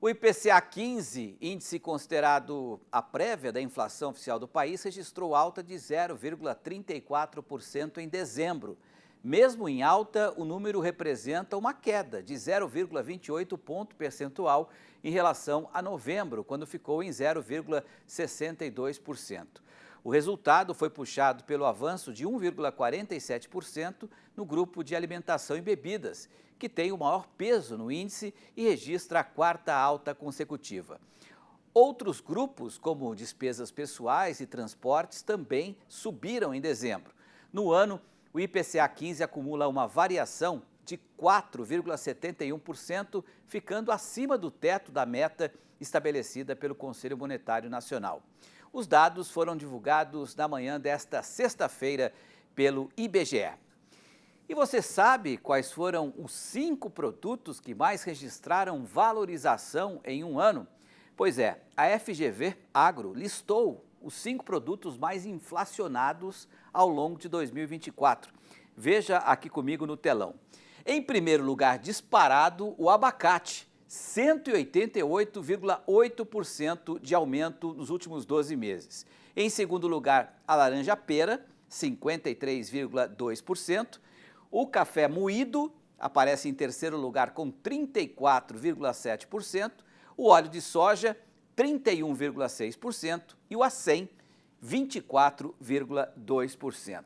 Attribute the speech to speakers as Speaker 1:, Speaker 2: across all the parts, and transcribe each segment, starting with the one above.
Speaker 1: O IPCA 15, índice considerado a prévia da inflação oficial do país, registrou alta de 0,34% em dezembro. Mesmo em alta, o número representa uma queda de 0,28 ponto percentual em relação a novembro, quando ficou em 0,62%. O resultado foi puxado pelo avanço de 1,47% no grupo de alimentação e bebidas, que tem o maior peso no índice e registra a quarta alta consecutiva. Outros grupos, como despesas pessoais e transportes, também subiram em dezembro. No ano, o IPCA 15 acumula uma variação de 4,71%, ficando acima do teto da meta estabelecida pelo Conselho Monetário Nacional. Os dados foram divulgados na manhã desta sexta-feira pelo IBGE. E você sabe quais foram os 5 produtos que mais registraram valorização em um ano? Pois é, a FGV Agro listou os 5 produtos mais inflacionados ao longo de 2024. Veja aqui comigo no telão. Em primeiro lugar, disparado, o abacate, 188,8% de aumento nos últimos 12 meses. Em segundo lugar, a laranja-pera, 53,2%. O café moído aparece em terceiro lugar com 34,7%. O óleo de soja, 31,6%. E o acém, 24,2%.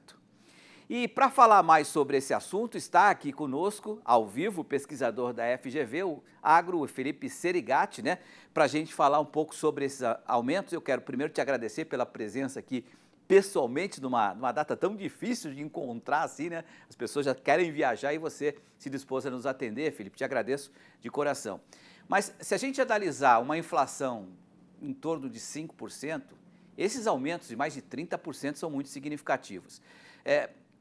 Speaker 1: E para falar mais sobre esse assunto, está aqui conosco, ao vivo, o pesquisador da FGV, o Agro, Felipe Serigatti, né? Para a gente falar um pouco sobre esses aumentos. Eu quero primeiro te agradecer pela presença aqui pessoalmente numa data tão difícil de encontrar assim, né? As pessoas já querem viajar e você se dispôs a nos atender, Felipe. Te agradeço de coração. Mas se a gente analisar uma inflação em torno de 5%, esses aumentos de mais de 30% são muito significativos.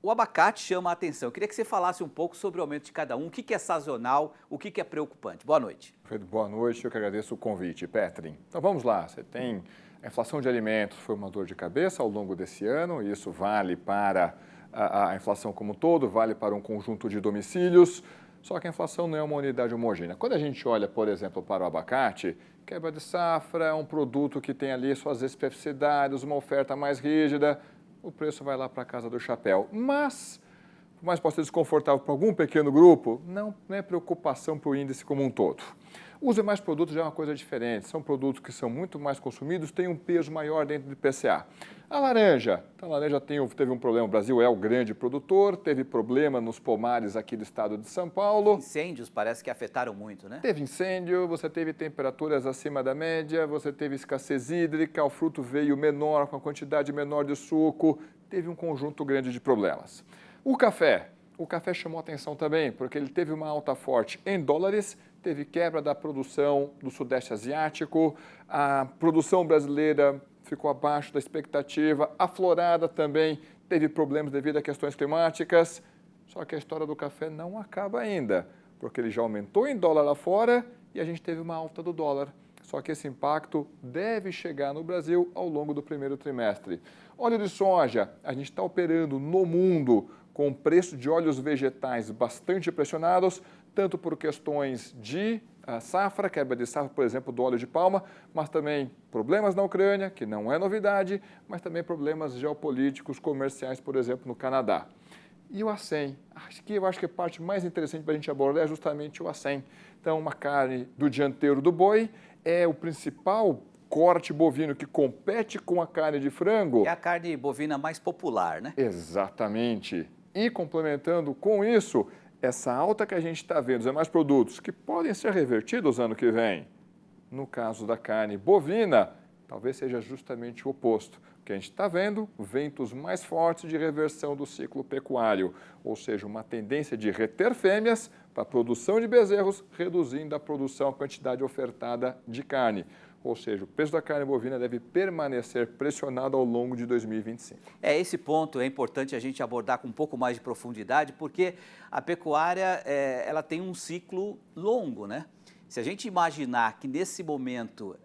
Speaker 1: O abacate chama a atenção. Eu queria que você falasse um pouco sobre o aumento de cada um, o que é sazonal, o que é preocupante. Boa noite.
Speaker 2: Boa noite, eu que agradeço o convite, Petrin. Então vamos lá, você tem a inflação de alimentos, foi uma dor de cabeça ao longo desse ano, e isso vale para a inflação como um todo, vale para um conjunto de domicílios, só que a inflação não é uma unidade homogênea. Quando a gente olha, por exemplo, para o abacate, quebra de safra é um produto que tem ali suas especificidades, uma oferta mais rígida, o preço vai lá para a casa do chapéu. Mas, por mais possa ser desconfortável para algum pequeno grupo, não é preocupação para o índice como um todo. Os demais produtos já é uma coisa diferente, são produtos que são muito mais consumidos, têm um peso maior dentro do IPCA. A laranja teve um problema, o Brasil é o grande produtor, teve problema nos pomares aqui do estado de São Paulo.
Speaker 1: Incêndios parece que afetaram muito, né?
Speaker 2: Teve incêndio, você teve temperaturas acima da média, você teve escassez hídrica, o fruto veio menor, com a quantidade menor de suco, teve um conjunto grande de problemas. O café chamou atenção também, porque ele teve uma alta forte em dólares, teve quebra da produção do Sudeste Asiático, a produção brasileira ficou abaixo da expectativa, a florada também teve problemas devido a questões climáticas, só que a história do café não acaba ainda, porque ele já aumentou em dólar lá fora e a gente teve uma alta do dólar. Só que esse impacto deve chegar no Brasil ao longo do primeiro trimestre. Óleo de soja, a gente está operando no mundo com o preço de óleos vegetais bastante pressionados, tanto por questões de safra, quebra de safra, por exemplo, do óleo de palma, mas também problemas na Ucrânia, que não é novidade, mas também problemas geopolíticos, comerciais, por exemplo, no Canadá. E o acém, eu acho que a parte mais interessante para a gente abordar é justamente o acém. Então, uma carne do dianteiro do boi é o principal corte bovino que compete com a carne de frango.
Speaker 1: É a carne bovina mais popular, né?
Speaker 2: Exatamente. E complementando com isso, essa alta que a gente está vendo, os demais produtos que podem ser revertidos ano que vem, no caso da carne bovina, talvez seja justamente o oposto. O que a gente está vendo, ventos mais fortes de reversão do ciclo pecuário, ou seja, uma tendência de reter fêmeas para a produção de bezerros, reduzindo a produção, a quantidade ofertada de carne. Ou seja, o preço da carne bovina deve permanecer pressionado ao longo de 2025.
Speaker 1: Esse ponto é importante a gente abordar com um pouco mais de profundidade, porque a pecuária ela tem um ciclo longo, né? Se a gente imaginar que nesse momento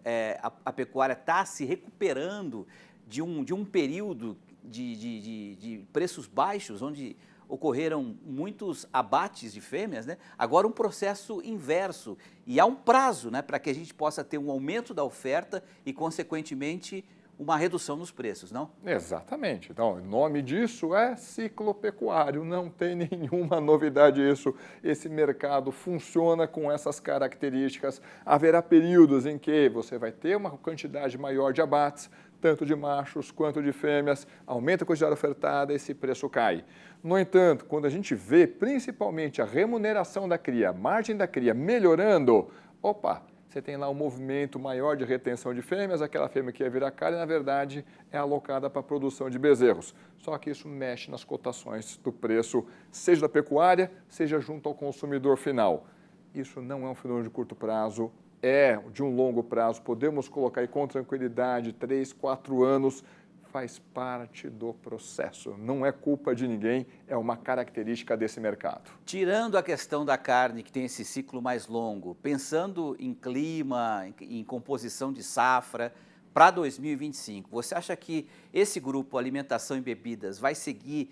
Speaker 1: a pecuária está se recuperando de um período de preços baixos, onde ocorreram muitos abates de fêmeas, né? Agora um processo inverso. E há um prazo, né, para que a gente possa ter um aumento da oferta e, consequentemente, uma redução nos preços, não?
Speaker 2: Exatamente. Então, o nome disso é ciclo pecuário, não tem nenhuma novidade isso. Esse mercado funciona com essas características. Haverá períodos em que você vai ter uma quantidade maior de abates, tanto de machos quanto de fêmeas, aumenta a quantidade ofertada e esse preço cai. No entanto, quando a gente vê principalmente a remuneração da cria, a margem da cria melhorando, opa, você tem lá um movimento maior de retenção de fêmeas, aquela fêmea que ia virar carne, na verdade, é alocada para a produção de bezerros. Só que isso mexe nas cotações do preço, seja da pecuária, seja junto ao consumidor final. Isso não é um fenômeno de curto prazo, é de um longo prazo. Podemos colocar aí com tranquilidade 3, 4 anos, faz parte do processo. Não é culpa de ninguém, é uma característica desse mercado.
Speaker 1: Tirando a questão da carne, que tem esse ciclo mais longo, pensando em clima, em composição de safra, para 2025, você acha que esse grupo alimentação e bebidas vai seguir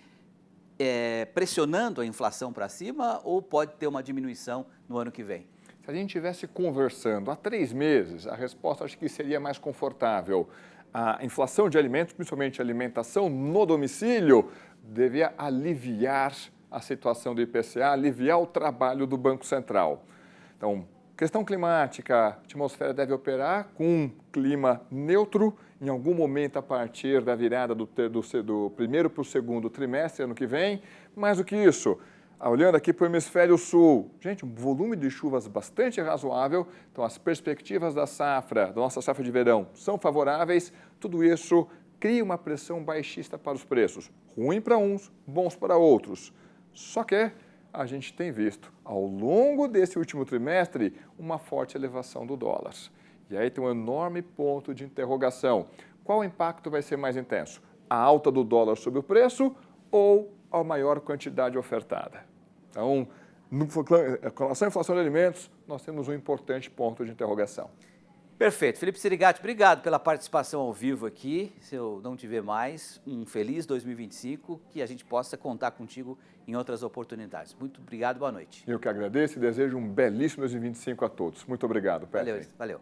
Speaker 1: pressionando a inflação para cima ou pode ter uma diminuição no ano que vem?
Speaker 2: Se a gente estivesse conversando há 3 meses, a resposta acho que seria mais confortável. A inflação de alimentos, principalmente alimentação no domicílio, devia aliviar a situação do IPCA, aliviar o trabalho do Banco Central. Então, questão climática, a atmosfera deve operar com um clima neutro, em algum momento a partir da virada do primeiro para o segundo trimestre, ano que vem. Mais do que isso, olhando aqui para o hemisfério sul, gente, um volume de chuvas bastante razoável, então as perspectivas da nossa safra de verão, são favoráveis, tudo isso cria uma pressão baixista para os preços, ruim para uns, bons para outros. Só que a gente tem visto, ao longo desse último trimestre, uma forte elevação do dólar. E aí tem um enorme ponto de interrogação. Qual impacto vai ser mais intenso? A alta do dólar sobre o preço ou a maior quantidade ofertada? Então, com relação à inflação de alimentos, nós temos um importante ponto de interrogação.
Speaker 1: Perfeito. Felipe Serigatti, obrigado pela participação ao vivo aqui. Se eu não te ver mais, um feliz 2025, que a gente possa contar contigo em outras oportunidades. Muito obrigado, boa noite.
Speaker 2: Eu que agradeço e desejo um belíssimo 2025 a todos. Muito obrigado, Pepe.
Speaker 1: Valeu.